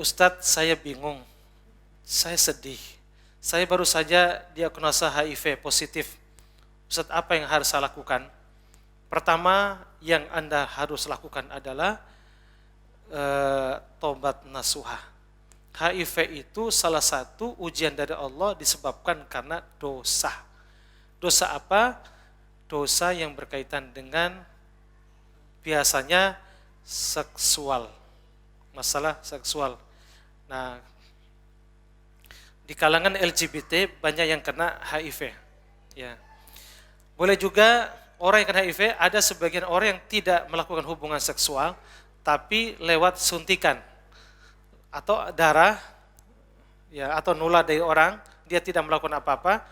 Ustadz, saya bingung, saya sedih, saya baru saja diagnosa HIV positif. Ustadz, apa yang harus saya lakukan? Pertama yang Anda harus lakukan adalah tobat nasuha. HIV itu salah satu ujian dari Allah disebabkan karena dosa. Dosa apa? Dosa yang berkaitan dengan biasanya seksual, masalah seksual. Nah, di kalangan LGBT banyak yang kena HIV. Ya. Boleh juga orang yang kena HIV, ada sebagian orang yang tidak melakukan hubungan seksual, tapi lewat suntikan atau darah, ya, atau nular dari orang, dia tidak melakukan apa-apa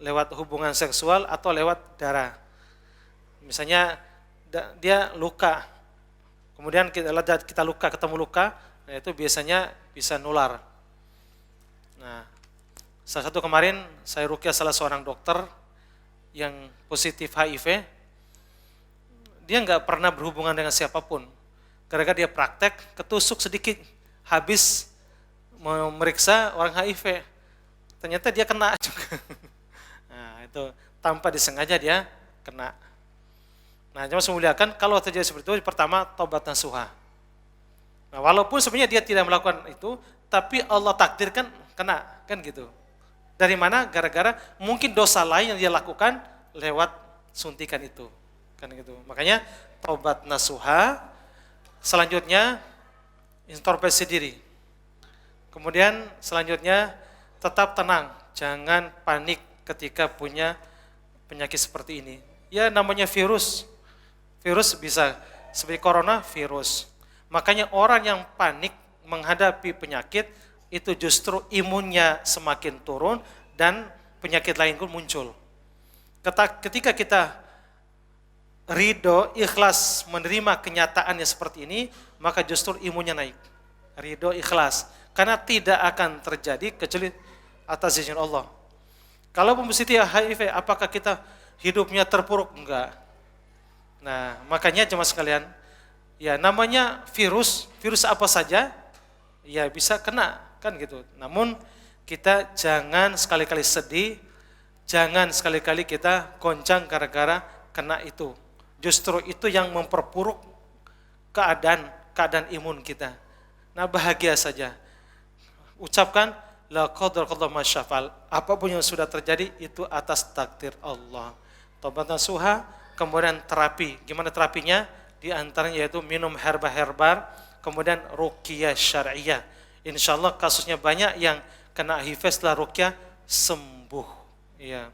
lewat hubungan seksual atau lewat darah. Misalnya dia luka, kemudian kita luka, ketemu luka, nah itu biasanya bisa nular. Nah, salah satu kemarin saya ruqyah salah seorang dokter yang positif HIV, dia nggak pernah berhubungan dengan siapapun. Gara-gara dia praktek, ketusuk sedikit, habis memeriksa orang HIV, ternyata dia kena juga. Nah, itu tanpa disengaja dia kena. Nah, cuma semuliakan kalau terjadi seperti itu, pertama tobat nasuha. Nah, walaupun sebenarnya dia tidak melakukan itu, tapi Allah takdirkan kena, kan gitu. Dari mana? Gara-gara mungkin dosa lain yang dia lakukan lewat suntikan itu, kan gitu. Makanya tobat nasuha. Selanjutnya introspeksi diri. Kemudian selanjutnya tetap tenang, jangan panik ketika punya penyakit seperti ini. Ya namanya virus bisa seperti corona virus. Makanya orang yang panik menghadapi penyakit itu justru imunnya semakin turun dan penyakit lain pun muncul. Ketika kita ridho, ikhlas menerima kenyataannya seperti ini, maka justru imunnya naik. Ridho, ikhlas. Karena tidak akan terjadi kecuali atas izin Allah. Kalau positif HIV, apakah kita hidupnya terpuruk? Enggak. Nah, makanya jemaah sekalian, ya namanya virus apa saja, ya bisa kena, kan gitu. Namun kita jangan sekali-kali sedih, jangan sekali-kali kita goncang gara-gara kena itu. Justru itu yang memperburuk keadaan imun kita. Nah, bahagia saja. Ucapkan la qadar ma syafal. Apapun yang sudah terjadi itu atas takdir Allah. Tobat nasuha, kemudian terapi. Gimana terapinya? Di antaranya yaitu minum herba-herba, kemudian ruqyah syar'iyah. Insyaallah kasusnya banyak yang kena HIV setelah ruqyah sembuh. Ya.